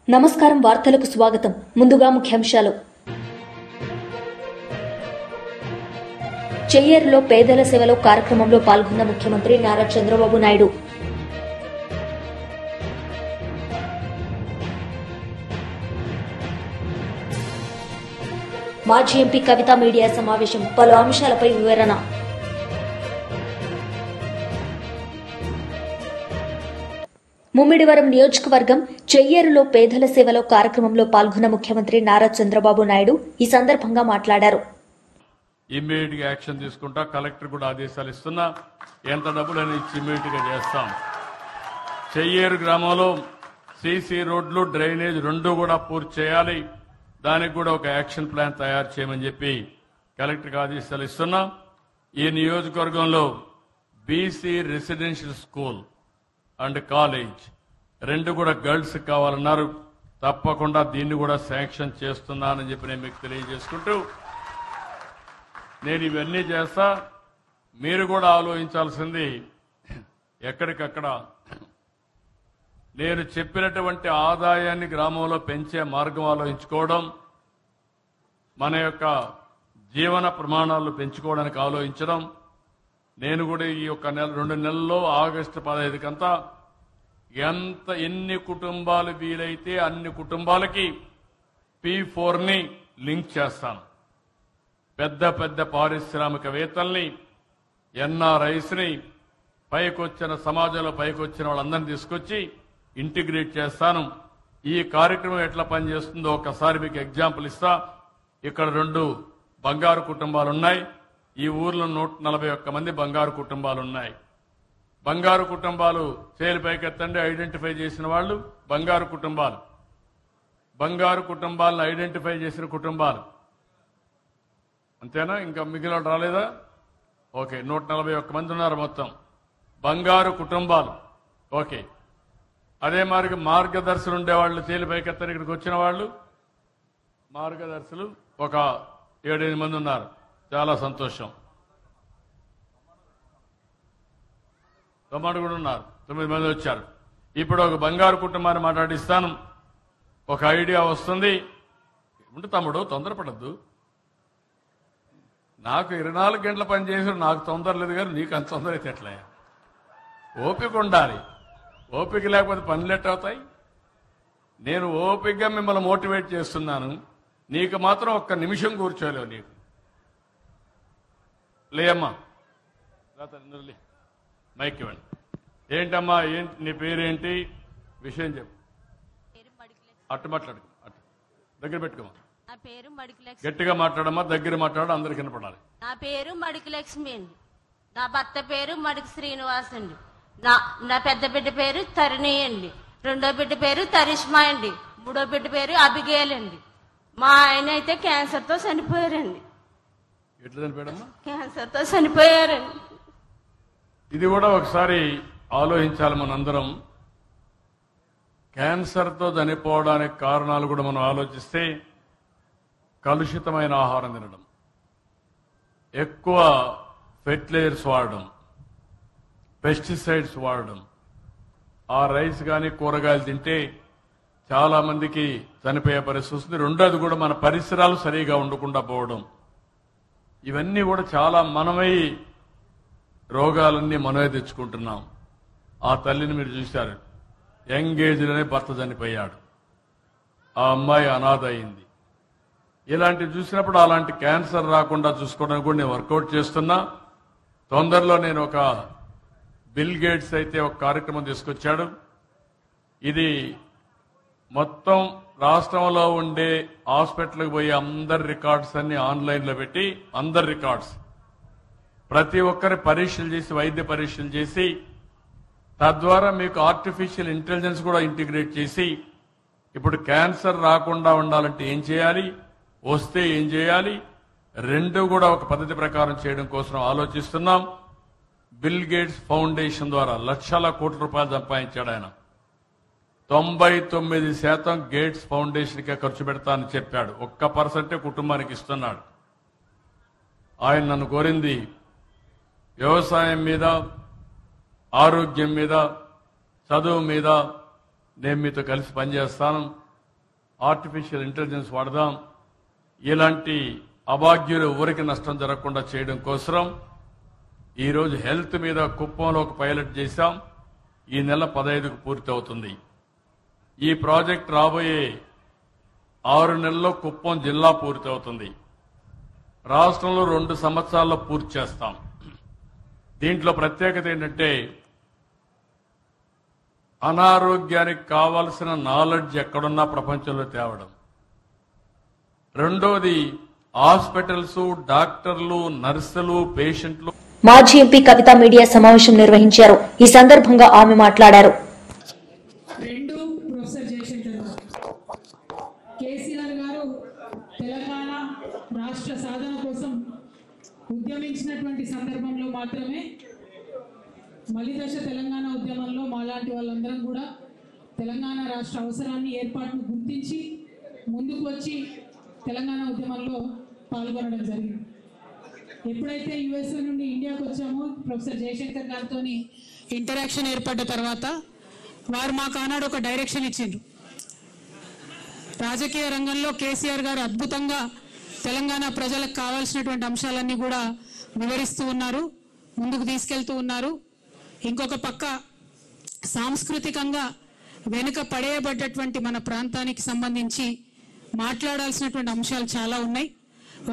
నమస్కారం వార్తలకు స్వాగతం. ముందుగా ముఖ్యాంశాలు. చెయ్యేరులో పేదల సేవలో కార్యక్రమంలో పాల్గొన్న ముఖ్యమంత్రి నారా చంద్రబాబు నాయుడు. మాజీ ఎంపీ కవిత మీడియా సమావేశం, పలు అంశాలపై వివరణ. ముమ్మిడివరం నియోజకవర్గం చెయ్యేరులో పేదల సేవలో కార్యక్రమంలో పాల్గొన్న ముఖ్యమంత్రి నారా చంద్రబాబు నాయుడు ఈ సందర్భంగా మాట్లాడారు. ఇమ్మీడియట్ గా యాక్షన్ తీసుకుంటా, కలెక్టర్ కూడా ఆదేశాలు ఇస్తున్నా, ఎంత డబ్బులని ఇచ్చి ఇమ్మీడియట్ గా చేస్తాం. చెయ్యేరు గ్రామంలో సీసీ రోడ్లు, డ్రైనేజ్ రెండు కూడా పూర్తి చేయాలి. దానికి కూడా ఒక యాక్షన్ ప్లాన్ తయారు చేయమని చెప్పి కలెక్టర్కి ఆదేశాలు ఇస్తున్నా. ఈ నియోజకవర్గంలో BC residential school and college రెండు కూడా గర్ల్స్ కావాలన్నారు. తప్పకుండా దీన్ని కూడా శాంక్షన్ చేస్తున్నానని చెప్పి నేను మీకు తెలియజేసుకుంటూ, నేను ఇవన్నీ చేస్తా. మీరు కూడా ఆలోచించాల్సింది ఎక్కడికక్కడ నేను చెప్పినటువంటి ఆదాయాన్ని గ్రామంలో పెంచే మార్గం ఆలోచించుకోవడం, మన యొక్క జీవన ప్రమాణాలు పెంచుకోవడానికి ఆలోచించడం. నేను కూడా ఈ యొక్క 2 నెలల్లో ఆగస్టు 15కంతా ఎన్ని కుటుంబాలు వీలైతే అన్ని కుటుంబాలకి P4ని లింక్ చేస్తాను. పెద్ద పెద్ద పారిశ్రామికవేత్తల్ని, NRIsని, పైకొచ్చిన సమాజంలో పైకొచ్చిన వాళ్ళందరినీ తీసుకొచ్చి ఇంటిగ్రేట్ చేస్తాను. ఈ కార్యక్రమం ఎట్లా పనిచేస్తుందో ఒకసారి మీకు ఎగ్జాంపుల్ ఇస్తా. ఇక్కడ 2 బంగారు కుటుంబాలు ఉన్నాయి. ఈ ఊర్లో 141 మంది బంగారు కుటుంబాలు ఉన్నాయి. బంగారు కుటుంబాలు చేలు పైకెత్తండి. ఐడెంటిఫై చేసిన వాళ్ళు బంగారు కుటుంబాలు. బంగారు కుటుంబాలను ఐడెంటిఫై చేసిన కుటుంబాలు అంతేనా? ఇంకా మిగిలిన రాలేదా? ఓకే, 141 మంది ఉన్నారు మొత్తం బంగారు కుటుంబాలు. ఓకే, అదే మరి మార్గదర్శులు ఉండేవాళ్ళు, చేలు పైకెత్తని ఇక్కడికి వచ్చిన వాళ్ళు మార్గదర్శులు ఒక 7-8 మంది ఉన్నారు. చాలా సంతోషం. తమ్ముడు కూడా ఉన్నారు, 9 మంది వచ్చారు. ఇప్పుడు ఒక బంగారు కుటుంబాన్ని మాట్లాడిస్తాను. ఒక ఐడియా వస్తుంది. ఉంటే తమ్ముడు తొందరపడద్దు. నాకు 24 గంటల పని చేసి నాకు తొందర లేదు, కానీ నీకు అంత తొందర అయితే ఎట్లా? ఓపిక ఉండాలి. ఓపిక లేకపోతే పనులు ఎట్ట అవుతాయి? నేను ఓపికగా మిమ్మల్ని మోటివేట్ చేస్తున్నాను. నీకు మాత్రం ఒక్క నిమిషం కూర్చోలేవు. నీకు లేమ్మా, మైక్ ఇవ్వండి. ఏంటమ్మా, ఏంటి నీ పేరేంటి, విషయం చెప్పు. అట్టు మాట్లాడు, అట్టు దగ్గర పెట్టుకోమా. నా పేరు మడికిలక్ష్మి. గట్టిగా మాట్లాడమ్మా, దగ్గర మాట్లాడు, అందరికి వినపడాలి. నా పేరు మడికిలక్ష్మి అండి. నా భర్త పేరు మడికి శ్రీనివాస్ అండి. నా పెద్ద బిడ్డ పేరు తరుణి అండి. రెండో బిడ్డ పేరు తరిష్మా అండి. మూడో బిడ్డ పేరు అభిగేల్ అండి. మా ఆయన అయితే క్యాన్సర్ తో చనిపోయారండి. ఎట్లా చనిపోయాడమ్మా? క్యాన్సర్ తో చనిపోయారండి. ఇది కూడా ఒకసారి ఆలోచించాలి మనందరం. క్యాన్సర్తో చనిపోవడానికి కారణాలు కూడా మనం ఆలోచిస్తే, కలుషితమైన ఆహారం తినడం, ఎక్కువ ఫెర్టిలైజర్స్ వాడడం, పెస్టిసైడ్స్ వాడడం, ఆ రైస్ కానీ కూరగాయలు తింటే చాలా మందికి చనిపోయే పరిస్థితి వస్తుంది. రెండోది కూడా మన పరిసరాలు సరిగా ఉండకుండా పోవడం. ఇవన్నీ కూడా చాలా మనమై రోగాలన్నీ మనమే తెచ్చుకుంటున్నాం. ఆ తల్లిని మీరు చూశారు, యంగ్ ఏజ్లోనే భర్త చనిపోయాడు. ఆ అమ్మాయి అనాథ అయింది. ఇలాంటివి చూసినప్పుడు అలాంటి క్యాన్సర్ రాకుండా చూసుకోవడానికి కూడా నేను వర్కౌట్ చేస్తున్నా. తొందరలో నేను ఒక బిల్ గేట్స్ అయితే ఒక కార్యక్రమం తీసుకొచ్చాడు. ఇది మొత్తం రాష్ట్రంలో ఉండే హాస్పిటల్కి పోయి అందరి రికార్డ్స్ అన్ని ఆన్లైన్లో పెట్టి, అందరి రికార్డ్స్ ప్రతి ఒక్కరి పరీక్షలు చేసి, వైద్య పరీక్షలు చేసి, తద్వారా మీకు ఆర్టిఫిషియల్ ఇంటెలిజెన్స్ కూడా ఇంటిగ్రేట్ చేసి, ఇప్పుడు క్యాన్సర్ రాకుండా ఉండాలంటే ఏం చేయాలి, వస్తే ఏం చేయాలి, రెండు కూడా ఒక పద్ధతి ప్రకారం చేయడం కోసం ఆలోచిస్తున్నాం. బిల్ గేట్స్ ఫౌండేషన్ ద్వారా లక్షల కోట్ల రూపాయలు సంపాదించాడు ఆయన. 99% గేట్స్ ఫౌండేషన్కే ఖర్చు పెడతానని చెప్పాడు. 1% కుటుంబానికి ఇస్తున్నాడు. ఆయన నన్ను కోరింది వ్యవసాయం మీద, ఆరోగ్యం మీద, చదువు మీద నేను మీతో కలిసి పనిచేస్తాను. ఆర్టిఫిషియల్ ఇంటెలిజెన్స్ వాడదాం. ఇలాంటి అభాగ్యులు ఎవరికి నష్టం జరగకుండా చేయడం కోసం ఈరోజు హెల్త్ మీద కుప్పంలో ఒక పైలట్ చేశాం. ఈ నెల 15కు పూర్తి అవుతుంది. ఈ ప్రాజెక్ట్ రాబోయే 6 నెలల్లో కుప్పం జిల్లా పూర్తి అవుతుంది. రాష్ట్రంలో 2 సంవత్సరాల్లో పూర్తి చేస్తాం. దీంట్లో ప్రత్యేకత ఏంటంటే అనారోగ్యానికి కావాల్సిన నాలెడ్జ్ ఎక్కడున్నా ప్రపంచంలో తేవడం. రెండోది హాస్పిటల్స్, డాక్టర్లు, నర్సులు, పేషెంట్లు. మాజీ ఎంపీ కవిత మీడియా సమావేశం నిర్వహించారు. ఈ సందర్భంగా ఆమె మాట్లాడారు. ప్రొఫెసర్ జయశంకర్ కేసీఆర్ గారు తెలంగాణ రాష్ట్ర సాధన కోసం ఉద్యమించినటువంటి సందర్భంలో మాత్రమే మలిదశ తెలంగాణ ఉద్యమంలో మాలాంటి వాళ్ళందరం కూడా తెలంగాణ రాష్ట్ర అవసరాన్ని ఏర్పాటును గుర్తించి ముందుకు వచ్చి తెలంగాణ ఉద్యమంలో పాల్గొనడం జరిగింది. ఎప్పుడైతే యుఎస్ఏ నుండి ఇండియాకు వచ్చామో ప్రొఫెసర్ జయశంకర్ గారితో ఇంటరాక్షన్ ఏర్పడ్డ తర్వాత వారు మాకు ఆనాడు ఒక డైరెక్షన్ ఇచ్చిండ్రు. రాజకీయ రంగంలో కేసీఆర్ గారు అద్భుతంగా తెలంగాణ ప్రజలకు కావాల్సినటువంటి అంశాలన్నీ కూడా వివరిస్తూ ఉన్నారు, ముందుకు తీసుకెళ్తూ ఉన్నారు. ఇంకొక పక్క సాంస్కృతికంగా వెనుక పడేయబడ్డటువంటి మన ప్రాంతానికి సంబంధించి మాట్లాడాల్సినటువంటి అంశాలు చాలా ఉన్నాయి.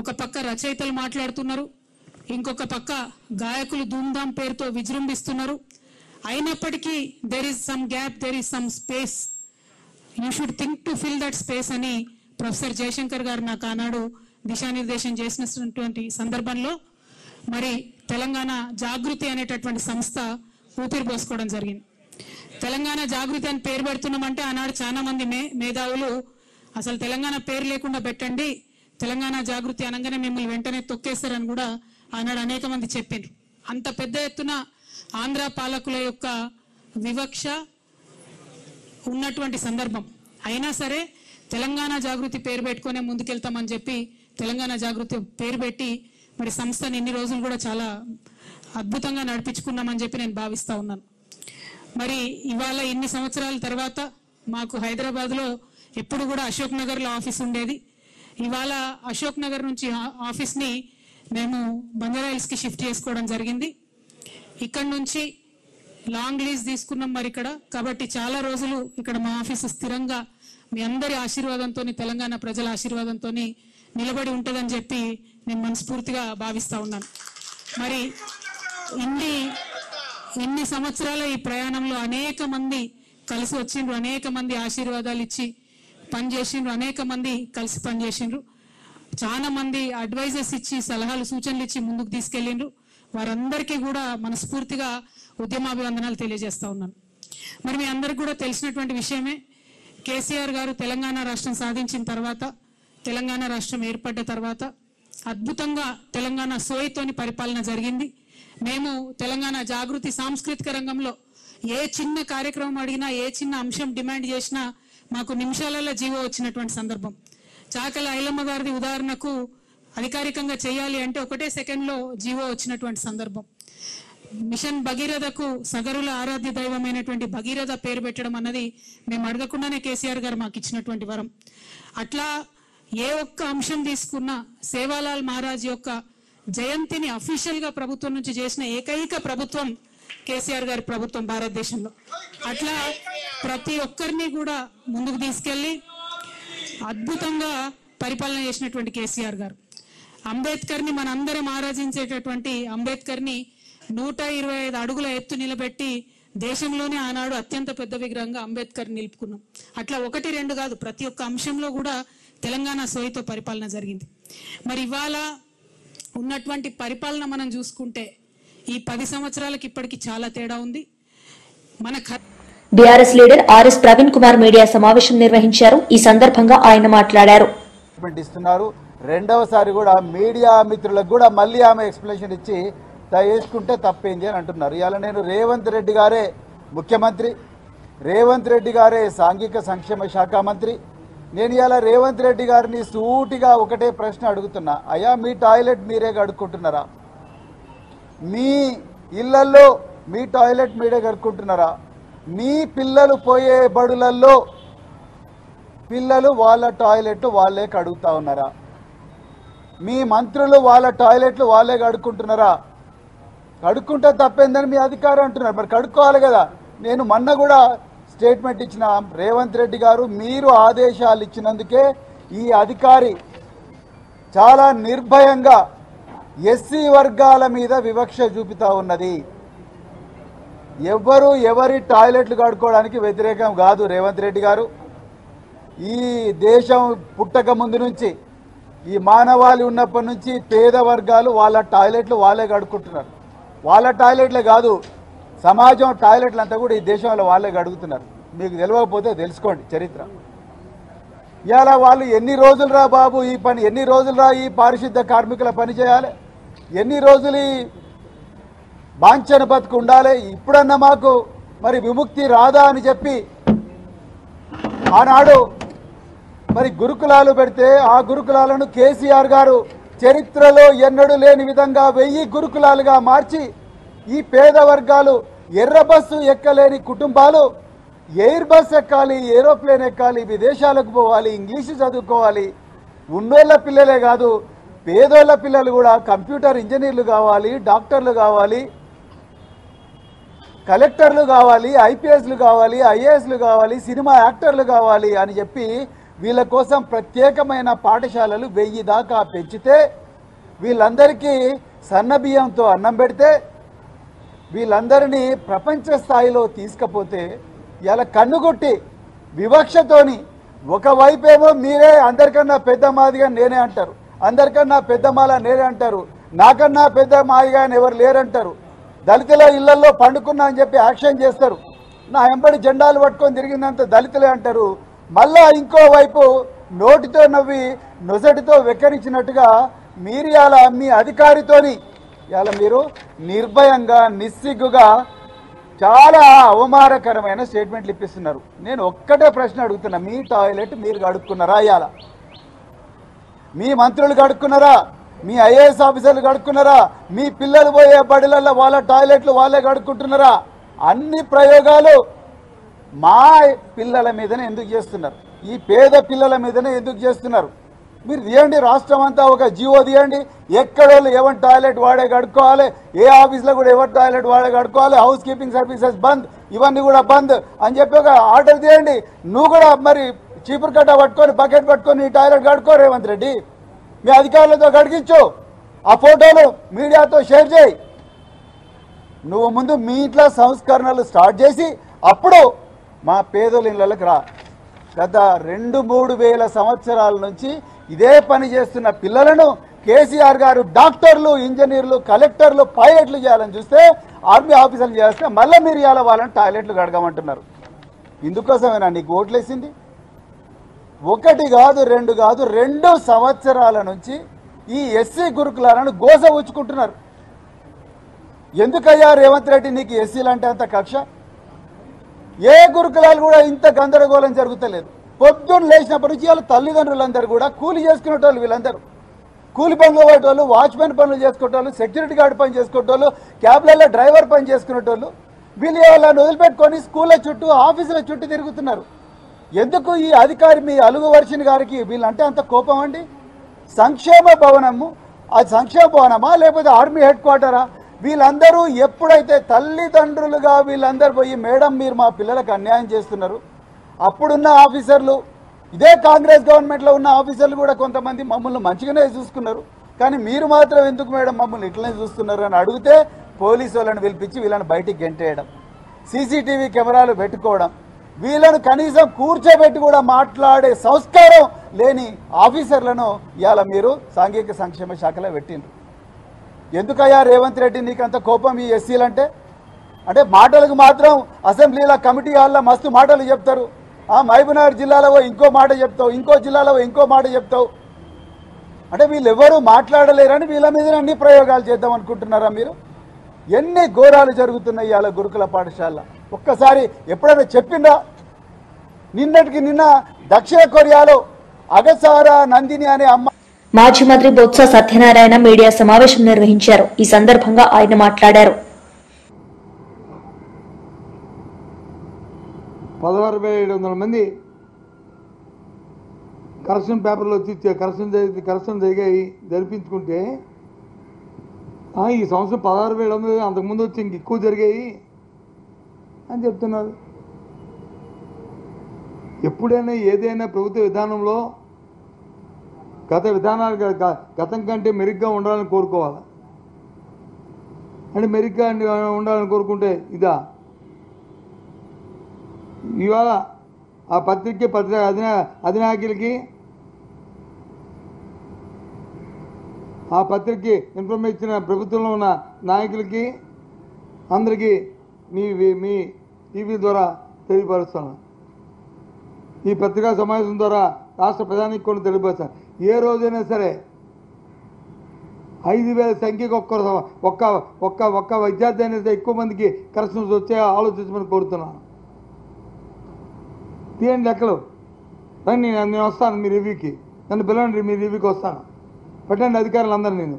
ఒక పక్క రచయితలు మాట్లాడుతున్నారు, ఇంకొక పక్క గాయకులు ధూమ్ధామ్ పేరుతో విజృంభిస్తున్నారు. అయినప్పటికీ there is some gap, there is some space, you should think to fill that space అని ప్రొఫెసర్ జయశంకర్ గారు నాకు ఆనాడు దిశానిర్దేశం చేసినటువంటి సందర్భంలో మరి తెలంగాణ జాగృతి అనేటటువంటి సంస్థ ఊపిరి పోసుకోవడం జరిగింది. తెలంగాణ జాగృతి అని పేరు పెడుతున్నామంటే ఆనాడు చాలా మంది మేధావులు అసలు తెలంగాణ పేరు లేకుండా పెట్టండి, తెలంగాణ జాగృతి అనగానే మిమ్మల్ని వెంటనే తొక్కేస్తారని కూడా ఆనాడు అనేక మంది చెప్పారు. అంత పెద్ద ఎత్తున ఆంధ్ర పాలకుల యొక్క వివక్ష ఉన్నటువంటి సందర్భం అయినా సరే తెలంగాణ జాగృతి పేరు పెట్టుకునే ముందుకెళ్తామని చెప్పి తెలంగాణ జాగృతి పేరు పెట్టి మరి సంస్థని ఇన్ని రోజులు కూడా చాలా అద్భుతంగా నడిపించుకున్నామని చెప్పి నేను భావిస్తా ఉన్నాను. మరి ఇవాళ ఇన్ని సంవత్సరాల తర్వాత మాకు హైదరాబాద్లో ఎప్పుడు కూడా అశోక్ నగర్లో ఆఫీస్ ఉండేది. ఇవాళ అశోక్ నగర్ నుంచి ఆఫీస్ని మేము బంజారాహిల్స్కి షిఫ్ట్ చేసుకోవడం జరిగింది. ఇక్కడ నుంచి లాంగ్ లీజ్ తీసుకున్నాం మరి ఇక్కడ, కాబట్టి చాలా రోజులు ఇక్కడ మా ఆఫీసు స్థిరంగా మీ అందరి ఆశీర్వాదంతో, తెలంగాణ ప్రజల ఆశీర్వాదంతో నిలబడి ఉంటుందని చెప్పి నేను మనస్ఫూర్తిగా భావిస్తా ఉన్నాను. మరి ఇన్ని సంవత్సరాల ఈ ప్రయాణంలో అనేక మంది కలిసి వచ్చిండ్రు, అనేక మంది ఆశీర్వాదాలు ఇచ్చి పనిచేసిండ్రు, అనేక మంది కలిసి పనిచేసిండ్రు, చాలా మంది అడ్వైజర్స్ ఇచ్చి సలహాలు సూచనలు ఇచ్చి ముందుకు తీసుకెళ్ళిండ్రు. వారందరికీ కూడా మనస్ఫూర్తిగా ఉద్యమాభివందనాలు తెలియజేస్తా ఉన్నాను. మరి మీ అందరికి కూడా తెలిసినటువంటి విషయమే, కేసీఆర్ గారు తెలంగాణ రాష్ట్రం సాధించిన తర్వాత, తెలంగాణ రాష్ట్రం ఏర్పడ్డ తర్వాత అద్భుతంగా తెలంగాణ సోయితోని పరిపాలన జరిగింది. మేము తెలంగాణ జాగృతి సాంస్కృతిక రంగంలో ఏ చిన్న కార్యక్రమం అడిగినా, ఏ చిన్న అంశం డిమాండ్ చేసినా మాకు నిమిషాలలో జీవో వచ్చినటువంటి సందర్భం. చాకల ఐలమ్మ గారిది ఉదాహరణకు అధికారికంగా చేయాలి అంటే ఒకటే సెకండ్లో జీవో వచ్చినటువంటి సందర్భం. మిషన్ భగీరథకు సగరుల ఆరాధ్య దైవమైనటువంటి భగీరథ పేరు పెట్టడం అన్నది మేము అడగకుండానే కేసీఆర్ గారు మాకు ఇచ్చినటువంటి వరం. అట్లా ఏ ఒక్క అంశం తీసుకున్నా సేవాలాల్ మహారాజ్ యొక్క జయంతిని అఫీషియల్ గా ప్రభుత్వం నుంచి చేసిన ఏకైక ప్రభుత్వం కేసీఆర్ గారి ప్రభుత్వం భారతదేశంలో. అట్లా ప్రతి ఒక్కరిని కూడా ముందుకు తీసుకెళ్లి అద్భుతంగా పరిపాలన చేసినటువంటి కేసీఆర్ గారు. అంబేద్కర్ని మనందరం ఆరాధించేటటువంటి అంబేద్కర్ని 125 అడుగుల ఎత్తు నిలబెట్టి దేశంలోనే ఆనాడు అత్యంత పెద్ద విగ్రహంగా అంబేద్కర్ నిలుపుకున్నాం. అట్లా 1-2 కాదు, ప్రతి ఒక్క అంశంలో కూడా తెలంగాణ సోయితో పరిపాలన జరిగింది. మరి ఇవాళ ఉన్నటువంటి పరిపాలన మనం చూసుకుంటే ఈ 10 సంవత్సరాలకి ఇప్పటికి చాలా తేడా ఉంది. మన BRS leader RS Praveen Kumar media సమావేశం నిర్వహించారు. ఈ సందర్భంగా ఆయన మాట్లాడారు. రెండవసారి కూడా మీడియా మిత్రులకు కూడా మళ్ళీ ఆమె ఎక్స్ప్లెనేషన్ ఇచ్చి వేసుకుంటే తప్పేంది అని అంటున్నారు. ఇవాళ నేను రేవంత్ రెడ్డి గారే ముఖ్యమంత్రి, రేవంత్ రెడ్డి గారే సాంఘిక సంక్షేమ శాఖ మంత్రి. నేను ఇవాళ రేవంత్ రెడ్డి గారిని సూటిగా ఒకటే ప్రశ్న అడుగుతున్నా, అయ్యా మీ టాయిలెట్ మీరే కడుక్కుంటున్నారా? మీ ఇళ్లల్లో మీ టాయిలెట్ మీరే కడుక్కుంటున్నారా? మీ పిల్లలు పోయే బడులల్లో పిల్లలు వాళ్ళ టాయిలెట్లు వాళ్ళే కడుగుతా ఉన్నారా? మీ మంత్రులు వాళ్ళ టాయిలెట్లు వాళ్ళే కడుక్కుంటున్నారా? కడుక్కుంటే తప్పేందని మీ అధికారం అంటున్నారు. మరి కడుక్కోవాలి కదా. నేను మొన్న కూడా స్టేట్మెంట్ ఇచ్చిన రేవంత్ రెడ్డి గారు, మీరు ఆదేశాలు ఇచ్చినందుకే ఈ అధికారి చాలా నిర్భయంగా ఎస్సీ వర్గాల మీద వివక్ష చూపుతా ఉన్నది. ఎవరి టాయిలెట్లు కడుక్కోవడానికి వ్యతిరేకం కాదు రేవంత్ రెడ్డి గారు. ఈ దేశం పుట్టక ముందు నుంచి, ఈ మానవాళి ఉన్నప్పటి నుంచి పేద వర్గాలు వాళ్ళ టాయిలెట్లు వాళ్ళే కడుక్కుంటున్నారు. వాళ్ళ టాయిలెట్లే కాదు, సమాజం టాయిలెట్లు అంతా కూడా ఈ దేశంలో వాళ్ళే కడుగుతున్నారు. మీకు తెలియకపోతే తెలుసుకోండి చరిత్ర. ఇలా వాళ్ళు ఎన్ని రోజులు రా బాబు ఈ పని, ఎన్ని రోజులు రా ఈ పారిశుద్ధ కార్మికుల పని చేయాలి, ఎన్ని రోజులు ఈ బాంఛన బతుకు ఉండాలి, ఇప్పుడన్నా మాకు మరి విముక్తి రాదా అని చెప్పి ఆనాడు మరి గురుకులాలు పెడితే ఆ గురుకులాలను కేసీఆర్ గారు చరిత్రలో ఎన్నడూ లేని విధంగా 1000 గురుకులాలుగా మార్చి ఈ పేద వర్గాలు, ఎర్ర బస్సు ఎక్కలేని కుటుంబాలు ఎయిర్ బస్ ఎక్కాలి, ఏరోప్లేన్ ఎక్కాలి, విదేశాలకు పోవాలి, ఇంగ్లీషు చదువుకోవాలి. ఉన్నోళ్ళ పిల్లలే కాదు, పేదోళ్ళ పిల్లలు కూడా కంప్యూటర్ ఇంజనీర్లు కావాలి, డాక్టర్లు కావాలి, కలెక్టర్లు కావాలి, ఐపీఎస్లు కావాలి, ఐఏఎస్లు కావాలి, సినిమా యాక్టర్లు కావాలి అని చెప్పి వీళ్ళ కోసం ప్రత్యేకమైన పాఠశాలలు 1000 దాకా పెంచితే, వీళ్ళందరికీ సన్నబియ్యంతో అన్నం పెడితే, వీళ్ళందరినీ ప్రపంచ స్థాయిలో తీసుకపోతే ఇలా కన్నుగుట్టి వివక్షతోని ఒకవైపేమో మీరే అందరికన్నా పెద్ద మాదిగా నేనే అంటారు, అందరికన్నా పెద్ద మాల నేనే అంటారు, నాకన్నా పెద్ద మాదిగా ఎవరు లేరంటారు, దళితుల ఇళ్లలో పండుకున్నా అని చెప్పి యాక్షన్ చేస్తారు, నా ఎంబడి జెండాలు పట్టుకొని తిరిగిందంత దళితులే అంటారు. మళ్ళా ఇంకోవైపు నోటితో నవ్వి నొసటితో వెక్కరించినట్టుగా మీరు ఇలా మీ అధికారితోని ఇలా మీరు నిర్భయంగా నిస్సిగ్గుగా చాలా అవమానకరమైన స్టేట్మెంట్లు ఇప్పిస్తున్నారు. నేను ఒక్కటే ప్రశ్న అడుగుతున్నా, మీ టాయిలెట్ మీరు కడుక్కున్నారా? ఇవాళ మీ మంత్రులు కడుక్కున్నారా? మీ ఐఏఎస్ ఆఫీసర్లు కడుక్కున్నారా? మీ పిల్లలు పోయే బడిలలో వాళ్ళ టాయిలెట్లు వాళ్ళే కడుక్కుంటున్నారా? అన్ని ప్రయోగాలు మా పిల్లల మీదనే ఎందుకు చేస్తున్నారు? ఈ పేద పిల్లల మీదనే ఎందుకు చేస్తున్నారు? మీరు తీయండి, రాష్ట్రం అంతా ఒక జీవో తీయండి, ఎక్కడోళ్ళు ఎవరి టాయిలెట్ వాడే కడుక్కోవాలి, ఏ ఆఫీస్లో కూడా ఎవరి టాయిలెట్ వాడే కడుక్కోవాలి, హౌస్ కీపింగ్ సర్వీసెస్ బంద్, ఇవన్నీ కూడా బంద్ అని చెప్పి ఒక ఆర్డర్ తీయండి. నువ్వు కూడా మరి చీపురు కట్ట పట్టుకొని బకెట్ పట్టుకొని ఈ టాయిలెట్ కడుక్కో రేవంత్ రెడ్డి, మీ అధికారులతో కడిగించు, ఆ ఫోటోలు మీడియాతో షేర్ చేయి. నువ్వు ముందు మీ ఇంట్లో సంస్కరణలు స్టార్ట్ చేసి అప్పుడు మా పేదల ఇళ్ళకి రా. గత 2-3 వేల సంవత్సరాల నుంచి ఇదే పని చేస్తున్న పిల్లలను కేసీఆర్ గారు డాక్టర్లు, ఇంజనీర్లు, కలెక్టర్లు, పైలట్లు చేయాలని చూస్తే, ఆర్మీ ఆఫీసర్లు చేస్తే మళ్ళీ మీరు ఇవాళ వాళ్ళని టాయిలెట్లు కడగమంటున్నారు. ఇందుకోసమేనా నీకు ఓట్లేసింది? 1 కాదు 2 కాదు 2 సంవత్సరాల నుంచి ఈ ఎస్సీ గురుకులాలను గోస ఉంచుకుంటున్నారు. ఎందుకయ్యా రేవంత్ రెడ్డి నీకు ఎస్సీలు అంటే అంత కక్ష? ఏ గురుకులాలు కూడా ఇంత గందరగోళం జరుగుతలేదు. పొద్దున్న లేచినప్పటి నుంచి వాళ్ళ తల్లిదండ్రులందరూ కూడా కూలి చేసుకునేటోళ్ళు, వీళ్ళందరూ కూలి పనులు పోయేటోళ్ళు, వాచ్మెన్ పనులు చేసుకునేటోళ్ళు, సెక్యూరిటీ గార్డ్ పని చేసుకునేటోళ్ళు, క్యాబ్లలో డ్రైవర్ పని చేసుకునేటోళ్ళు, వీళ్ళు వాళ్ళని వదిలిపెట్టుకొని స్కూళ్ళ చుట్టూ, ఆఫీసుల చుట్టూ తిరుగుతున్నారు. ఎందుకు ఈ అధికారి మీ అలుగు వర్షిని గారికి వీళ్ళంటే అంత కోపం అండి? సంక్షేమ భవనము, అది సంక్షేమ భవనమా లేకపోతే ఆర్మీ హెడ్ క్వార్టరా? వీళ్ళందరూ ఎప్పుడైతే తల్లిదండ్రులుగా వీళ్ళందరూ పోయి, మేడం మీరు మా పిల్లలకు అన్యాయం చేస్తున్నారు, అప్పుడున్న ఆఫీసర్లు, ఇదే కాంగ్రెస్ గవర్నమెంట్లో ఉన్న ఆఫీసర్లు కూడా కొంతమంది మమ్మల్ని మంచిగానే చూసుకున్నారు, కానీ మీరు మాత్రం ఎందుకు మేడం మమ్మల్ని ఇట్లనే చూస్తున్నారు అని అడిగితే పోలీసు వాళ్ళని పిలిపించి వీళ్ళని బయటికి గెంటేయడం, సీసీటీవీ కెమెరాలు పెట్టుకోవడం, వీళ్ళను కనీసం కూర్చోబెట్టి కూడా మాట్లాడే సంస్కారం లేని ఆఫీసర్లను ఇవాళ మీరు సాంఘిక సంక్షేమ శాఖలో పెట్టిండ్రు. ఎందుకయ్యా రేవంత్ రెడ్డి నీకంత కోపం ఈ ఎస్సీలంటే? అంటే మాటలకు మాత్రం అసెంబ్లీలో కమిటీ హాల్లో మస్తు మాటలు చెప్తారు, మహబూబ్నగర్ జిల్లాలో ఇంకో మాట చెప్తావు, ఇంకో జిల్లాలో ఇంకో మాట చెప్తావు. అంటే వీళ్ళు ఎవరు మాట్లాడలేరని వీళ్ళ మీద అన్ని ప్రయోగాలు చేద్దాం అనుకుంటున్నారా మీరు? ఎన్ని ఘోరాలు జరుగుతున్నాయి ఇవాళ గురుకుల పాఠశాల. ఒక్కసారి ఎప్పుడైనా చెప్పిందా? నిన్నటికి నిన్న దక్షిణ కొరియాలో అగసారా నందిని అనే అమ్మ. మాజీ మంత్రి బొత్స సత్యనారాయణ మీడియా సమావేశం నిర్వహించారు. ఈ సందర్భంగా ఆయన మాట్లాడారు. 16,700 మంది కరెక్షన్ పేపర్లు వచ్చి కరెక్షన్ జరిపించుకుంటే ఈ సంవత్సరం 16,000 అంతకుముందు వచ్చి ఇంక ఎక్కువ జరిగాయి అని చెప్తున్నారు. ఎప్పుడైనా ఏదైనా ప్రభుత్వ విధానంలో గతం కంటే మెరుగ్గా ఉండాలని కోరుకోవాలి. అంటే మెరుగ్గా ఉండాలని కోరుకుంటే ఇదా? ఇవాళ ఆ పత్రిక అధినాయకులకి ఆ పత్రికకి ఇన్ఫర్మేషన్ ఇచ్చిన ప్రభుత్వంలో ఉన్న నాయకులకి అందరికీ మీ టీవీ ద్వారా తెలియపరుస్తాను. ఈ పత్రికా సమావేశం ద్వారా రాష్ట్ర ప్రధానికి కూడా తెలియపరుస్తాను. ఏ రోజైనా సరే 5,000 సంఖ్యకు ఒక్క విద్యార్థి అనేది ఎక్కువ మందికి కరెక్షన్స్ వచ్చే ఆలోచించమని కోరుతున్నాను. తీయండి లెక్కలు, రండి, నేను వస్తాను మీ రివ్యూకి, నన్ను పిలవండి, మీ రివ్యూకి వస్తాను. పెట్టండి అధికారులు అందరూ, నేను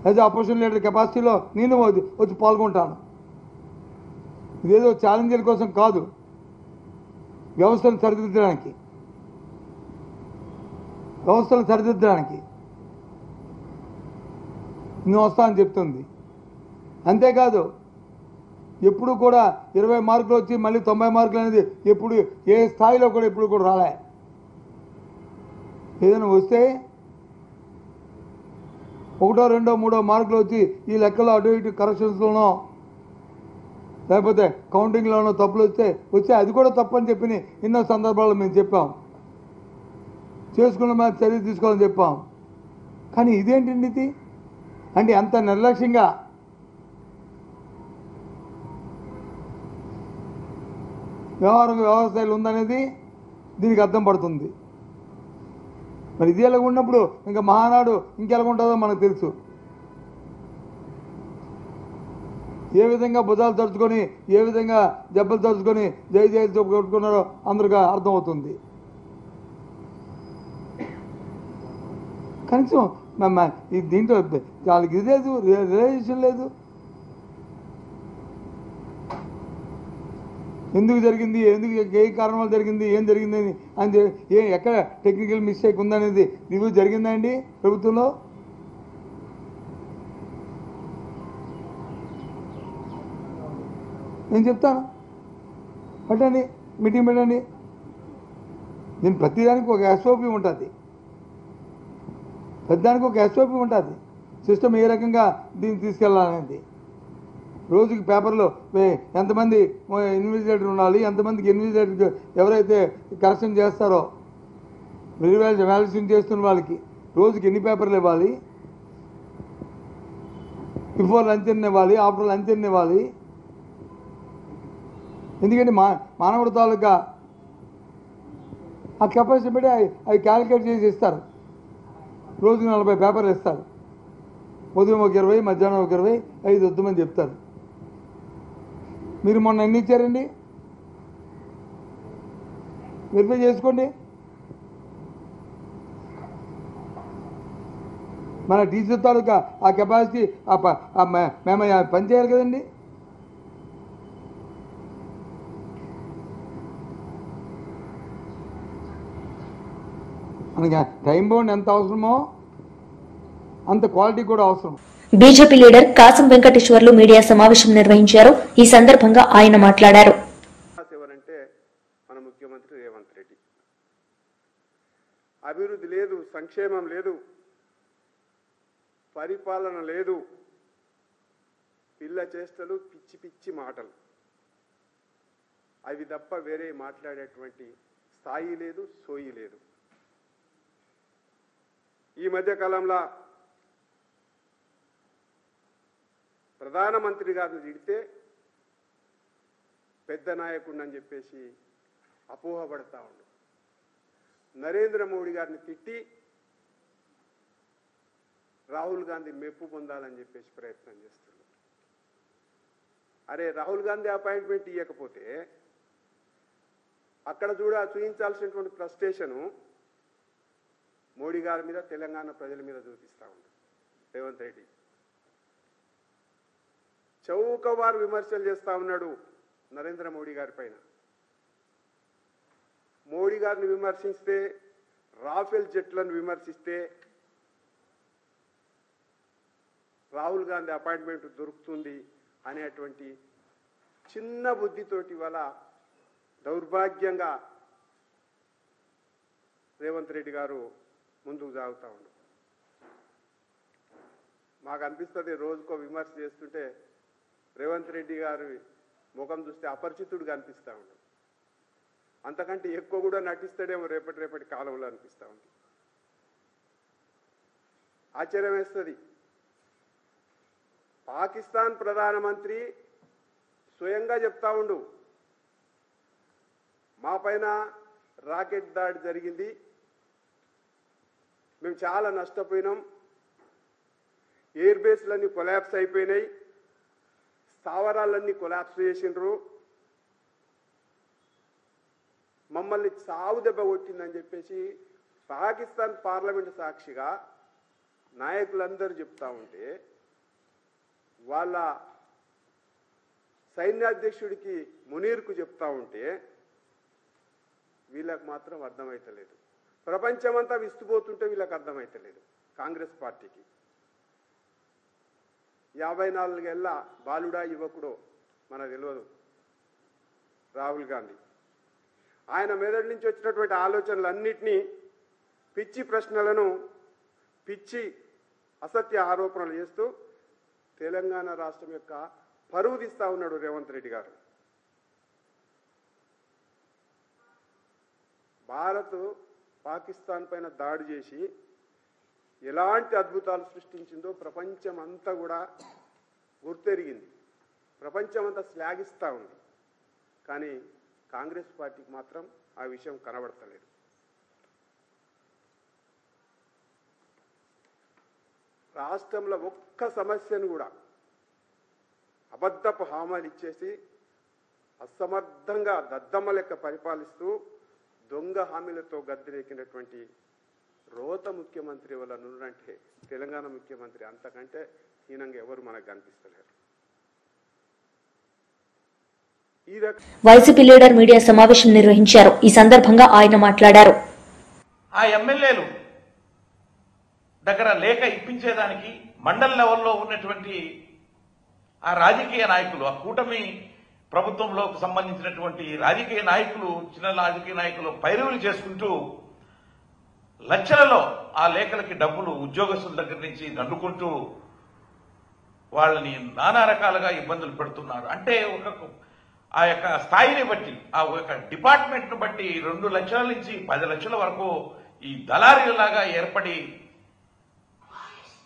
యాజ్ అపోజిషన్ లీడర్ కెపాసిటీలో నేను వచ్చి పాల్గొంటాను. ఇదేదో ఛాలెంజర్ కోసం కాదు, వ్యవస్థను సరిదిద్దడానికి నేను వస్తానని చెప్తుంది. అంతేకాదు ఎప్పుడు కూడా 20 మార్కులు వచ్చి మళ్ళీ 90 మార్కులు అనేది ఎప్పుడు ఏ స్థాయిలో కూడా ఎప్పుడు కూడా రాలే. ఏదైనా వస్తే 1, 2, 3 మార్కులు వచ్చి ఈ లెక్కలో అటు ఇటు కరెక్షన్స్లోనో లేకపోతే కౌంటింగ్లోనో తప్పులు వచ్చే అది కూడా తప్పని చెప్పి ఎన్నో సందర్భాల్లో మేము చెప్పాం. చేసుకున్న మీద చర్య తీసుకోవాలని చెప్పాం. కానీ ఇదేంటండి ఇది? అంటే అంత నిర్లక్ష్యంగా వ్యవస్థలు ఉందనేది దీనికి అర్థం పడుతుంది. మరి ఇది ఎలాగ ఉన్నప్పుడు ఇంకా మహానాడు ఇంకెలాగ ఉంటుందో మనకు తెలుసు. ఏ విధంగా భుజాలు తరుచుకొని, ఏ విధంగా దెబ్బలు తరుచుకొని జై జై కొట్టుకున్నారో అందరికీ అర్థమవుతుంది. కనీసం దీంట్లో వాళ్ళకి ఇది లేదు, రియలైజేషన్ లేదు. ఎందుకు జరిగింది, ఏ కారణం వల్ల జరిగింది, ఏం జరిగింది అని ఎక్కడ టెక్నికల్ మిస్టేక్ ఉందనేది రివ్యూ జరిగిందా అండి ప్రభుత్వంలో? నేను చెప్తాను, పెట్టండి, మీటింగ్ పెట్టండి. దీని ప్రతిదానికి ఒక ఎస్ఓపి ఉంటుంది, ప్రతిదానికి ఒక ఎస్ఓపి ఉంటుంది. సిస్టమ్ ఏ రకంగా దీన్ని తీసుకెళ్ళాలనేది. రోజుకి పేపర్లో ఎంతమంది ఇన్విజిలేటర్ ఉండాలి, ఎంతమందికి ఇన్విజిలేటర్ ఎవరైతే కరెక్షన్ చేస్తారో వాల్యుయేషన్ చేస్తున్న వాళ్ళకి రోజుకి ఎన్ని పేపర్లు ఇవ్వాలి, బిఫోర్ లంచ్ ఎన్ని ఇవ్వాలి, ఆఫ్టర్ లంచ్ ఎన్ని ఇవ్వాలి. ఎందుకంటే మానవుడి తాలూకా ఆ కెపాసిటీ బట్టి అవి క్యాలిక్యులేట్ చేసి ఇస్తారు. రోజుకి 40 పేపర్లు ఇస్తారు. ఉదయం ఒక 20, మధ్యాహ్నం ఒక 20, 5 వద్దామని చెప్తారు. మీరు మొన్న ఎన్ని ఇచ్చారండి? వెరిఫై చేసుకోండి. మన టీచర్ తాలూకా ఆ కెపాసిటీ మేము పని చేయాలి కదండి. మనకి టైం బౌండ్ ఎంత అవసరమో అంత క్వాలిటీ కూడా అవసరం. బీజేపీ లీడర్ కాసం వెంకటేశ్వర్లు మీడియా సమావేశం నిర్వహించారు. ఈ సందర్భంగా ఆయన మాట్లాడారు. ఎవరంటే మన ముఖ్యమంత్రి రేవంత్ రెడ్డి. అభివృద్ధి లేదు, సంక్షేమం లేదు, పరిపాలన లేదు, పిల్ల చేష్టలు, పిచ్చి పిచ్చి మాటలు, అవి తప్ప వేరే మాట్లాడేటువంటి స్థాయి లేదు, సోయి లేదు. ఈ మధ్య కాలంలో ప్రధానమంత్రి గారిని తిడితే పెద్ద నాయకుడు అని చెప్పేసి అపోహపడతా ఉండు. నరేంద్ర మోడీ గారిని తిట్టి రాహుల్ గాంధీ మెప్పు పొందాలని చెప్పేసి ప్రయత్నం చేస్తున్నారు. అరే, రాహుల్ గాంధీ అపాయింట్మెంట్ ఇవ్వకపోతే అక్కడ చూపించాల్సినటువంటి ఫ్రస్ట్రేషను మోడీ గారి మీద, తెలంగాణ ప్రజల మీద చూపిస్తూ ఉంది రేవంత్ రెడ్డి. చౌకవారు విమర్శలు చేస్తూ ఉన్నాడు నరేంద్ర మోడీ గారి పైన. మోడీ గారిని విమర్శిస్తే, రాఫెల్ జెట్లను విమర్శిస్తే రాహుల్ గాంధీ అపాయింట్మెంట్ దొరుకుతుంది అనేటువంటి చిన్న బుద్ధితోటి వల్ల దౌర్భాగ్యంగా రేవంత్ రెడ్డి గారు ముందుకు సాగుతూ ఉన్నారు. మాకు అనిపిస్తుంది రోజుకో విమర్శ చేస్తుంటే రేవంత్ రెడ్డి గారి ముఖం చూస్తే అపరిచితుడు కనిపిస్తూ ఉన్నాడు. అంతకంటే ఎక్కువ కూడా నటిస్తాడేమో రేపటి కాలంలో అనిపిస్తూ ఉంది. ఆశ్చర్యం వేస్తుంది. పాకిస్తాన్ ప్రధానమంత్రి స్వయంగా చెప్తా ఉండు, మా పైన రాకెట్ దాడి జరిగింది, మేము చాలా నష్టపోయినాం, ఎయిర్ బేస్లన్నీ కొలాప్స్ అయిపోయినాయి, స్థావరాలన్నీ కొలాప్స్ చేసిండ్రు, మమ్మల్ని సావు దెబ్బ కొట్టిందని చెప్పేసి పాకిస్తాన్ పార్లమెంట్ సాక్షిగా నాయకులందరూ చెప్తా ఉంటే, వాళ్ళ సైన్యాధ్యక్షుడికి మునీర్కు చెప్తా ఉంటే వీళ్ళకు మాత్రం అర్థమైతలేదు. ప్రపంచమంతా విస్తుపోతుంటే వీళ్ళకి అర్థమైతలేదు. కాంగ్రెస్ పార్టీకి 54 ఏళ్ళ బాలుడా యువకుడో మనకు తెలియదు రాహుల్ గాంధీ. ఆయన మెదడు నుంచి వచ్చినటువంటి ఆలోచనలన్నింటినీ, పిచ్చి ప్రశ్నలను, పిచ్చి అసత్య ఆరోపణలు చేస్తూ తెలంగాణ రాష్ట్రం యొక్క పరువు తీస్తా ఉన్నాడు రేవంత్ రెడ్డి గారు. భారత్ పాకిస్తాన్ పైన దాడి చేసి ఎలాంటి అద్భుతాలు సృష్టించిందో ప్రపంచం అంతా కూడా గుర్తెరిగింది. ప్రపంచం అంతా శ్లాఘిస్తూ ఉంది. కానీ కాంగ్రెస్ పార్టీకి మాత్రం ఆ విషయం కనబడతలేదు. రాష్ట్రంలో ఒక్క సమస్యను కూడా అబద్ధపు హామీలు ఇచ్చేసి అసమర్థంగా దద్దమ్మ లెక్క పరిపాలిస్తూ దొంగ హామీలతో గద్దెనెక్కినటువంటి రోత ముఖ్యమంత్రి ఎవరు అంటే తెలంగాణ ముఖ్యమంత్రి. అంతకంటే హీనంగా ఎవరు మనకు కనిపిస్తలేరు. వైసీపీ లీడర్ మీడియా సమావేశం నిర్వహించారు. ఈ సందర్భంగా ఆయన మాట్లాడారు. ఆ ఎమ్మెల్యేలు దగ్గర లేఖ ఇప్పించేదానికి మండల లెవెల్లో ఉన్నటువంటి ఆ రాజకీయ నాయకులు, ఆ కూటమి ప్రభుత్వంలో సంబంధించినటువంటి రాజకీయ నాయకులు, చిన్న రాజకీయ నాయకులు పైరువులు చేసుకుంటూ లక్షలలో ఆ లేఖలకి డబ్బులు ఉద్యోగస్తుల దగ్గర నుంచి దండుకుంటూ వాళ్ళని నానా రకాలుగా ఇబ్బందులు పెడుతున్నారు. అంటే ఆ యొక్క స్థాయిని బట్టి, ఆ యొక్క డిపార్ట్మెంట్ను బట్టి 2 లక్షల నుంచి 10 లక్షల వరకు ఈ దళారీలాగా ఏర్పడి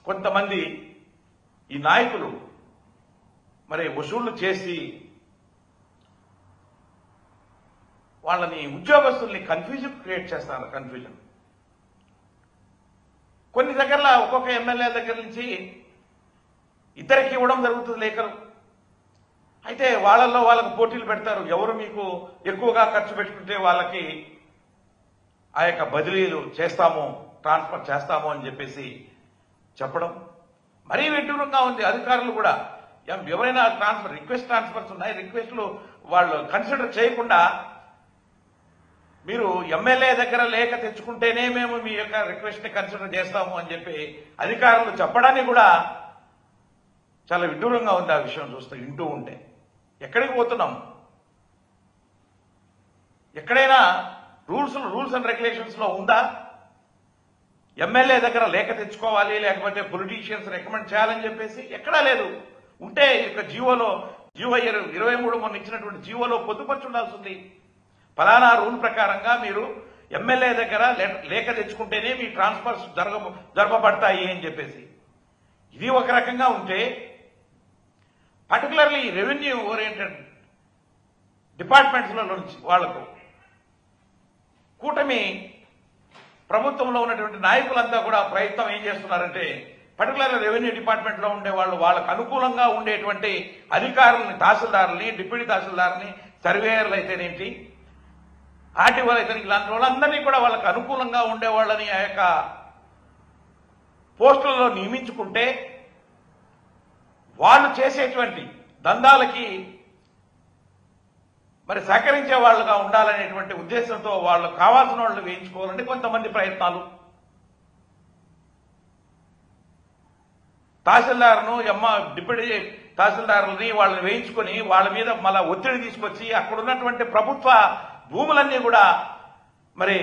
కొంతమంది ఈ నాయకులు మరి వసూళ్లు చేసి వాళ్ళని ఉద్యోగస్తుల్ని కన్ఫ్యూజన్ క్రియేట్ చేస్తారు. కన్ఫ్యూజన్ కొన్ని దగ్గరలో ఒక్కొక్క ఎమ్మెల్యే దగ్గర నుంచి ఇద్దరికి ఇవ్వడం జరుగుతుంది లేఖలు. అయితే వాళ్ళల్లో వాళ్ళకు పోటీలు పెడతారు. ఎవరు మీకు ఎక్కువగా ఖర్చు పెట్టుకుంటే వాళ్ళకి ఆ యొక్క బదిలీలు చేస్తాము, ట్రాన్స్ఫర్ చేస్తాము అని చెప్పేసి చెప్పడం మరీ విడ్డూరంగా ఉంది. అధికారులు కూడా ఎవరైనా రిక్వెస్ట్ ట్రాన్స్ఫర్స్ ఉన్నాయి, రిక్వెస్ట్లు వాళ్ళు కన్సిడర్ చేయకుండా మీరు ఎమ్మెల్యే దగ్గర లేఖ తెచ్చుకుంటేనే మేము మీ యొక్క రిక్వెస్ట్ ని కన్సిడర్ చేస్తాము అని చెప్పి అధికారులు చెప్పడానికి కూడా చాలా విడ్డూరంగా ఉంది. ఆ విషయం చూస్తే వింటూ ఉంటే ఎక్కడికి పోతున్నాం? ఎక్కడైనా రూల్స్ అండ్ రెగ్యులేషన్స్ లో ఉందా ఎమ్మెల్యే దగ్గర లేఖ తెచ్చుకోవాలి, లేకపోతే పొలిటీషియన్స్ రికమెండ్ చేయాలని చెప్పేసి? ఎక్కడా లేదు. ఉంటే ఇక జీవో 23 మొన్న ఇచ్చినటువంటి జీవోలో పొందుపరిచి ఉండాల్సింది. ఫలానా రూల్ ప్రకారంగా మీరు ఎమ్మెల్యే దగ్గర లేఖ తెచ్చుకుంటేనే మీ ట్రాన్స్ఫర్స్ జరపబడతాయి అని చెప్పేసి. ఇది ఒక రకంగా ఉంటే, పర్టికులర్లీ రెవెన్యూ ఓరియంటెడ్ డిపార్ట్మెంట్స్ నుంచి వాళ్లకు కూటమి ప్రభుత్వంలో ఉన్నటువంటి నాయకులంతా కూడా ప్రయత్నం ఏం చేస్తున్నారంటే, పర్టికులర్గా రెవెన్యూ డిపార్ట్మెంట్ లో ఉండే వాళ్ళు వాళ్ళకు అనుకూలంగా ఉండేటువంటి అధికారులని, తహసీల్దారులని, డిప్యూటీ తహసీల్దారుని, సర్వేయర్లు అయితేనేంటి, ఆర్టీఓలు అయితే ఇలాంటి వాళ్ళందరినీ కూడా వాళ్ళకు అనుకూలంగా ఉండేవాళ్ళని ఆ యొక్క పోస్టులలో నియమించుకుంటే వాళ్ళు చేసేటువంటి దందాలకి మరి సహకరించే వాళ్ళుగా ఉండాలనేటువంటి ఉద్దేశంతో వాళ్ళు కావాల్సిన వాళ్ళు వేయించుకోవాలంటే కొంతమంది ప్రయత్నాలు. తహసీల్దార్ను డిప్యూటీ తహసీల్దారులని వాళ్ళని వేయించుకొని వాళ్ళ మీద మళ్ళా ఒత్తిడి తీసుకొచ్చి అక్కడ ఉన్నటువంటి ప్రభుత్వ భూములన్నీ కూడా మరి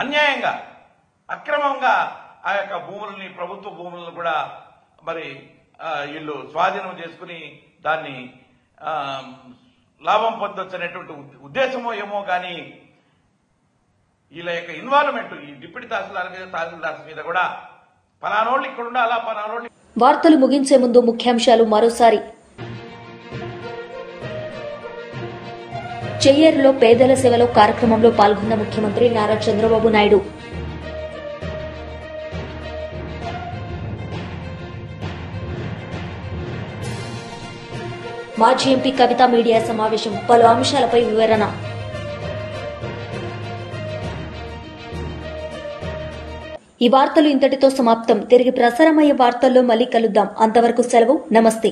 అన్యాయంగా అక్రమంగా ఆ యొక్క భూములని ప్రభుత్వ భూములను కూడా మరి వీళ్ళు స్వాధీనం చేసుకుని దాన్ని లాభం పొందొచ్చు అనేటువంటి ఉద్దేశమో ఏమో కానీ వీళ్ళ యొక్క ఇన్వాల్వ్మెంట్ ఈ డిప్యూటీ తహసీల్దార్ మీద తహసీల్దార్స్ మీద కూడా పలానోళ్ళు ఇక్కడ ఉండాలా పలానోళ్ళు. వార్తలు ముగించే ముందు ముఖ్యాంశాలు మరోసారి. చెయ్యేరులో పేదల సేవలో కార్యక్రమంలో పాల్గొన్న ముఖ్యమంత్రి నారా చంద్రబాబు నాయుడు. మాజీ ఎంపీ కవిత మీడియా సమావేశం, పలు అంశాలపై వివరణ. ఈ వార్తలు ఇంతటితో సమాప్తం. తిరిగి ప్రసారమయ్యే వార్తల్లో మళ్ళీ కలుద్దాం. అంతవరకు సెలవు. నమస్తే.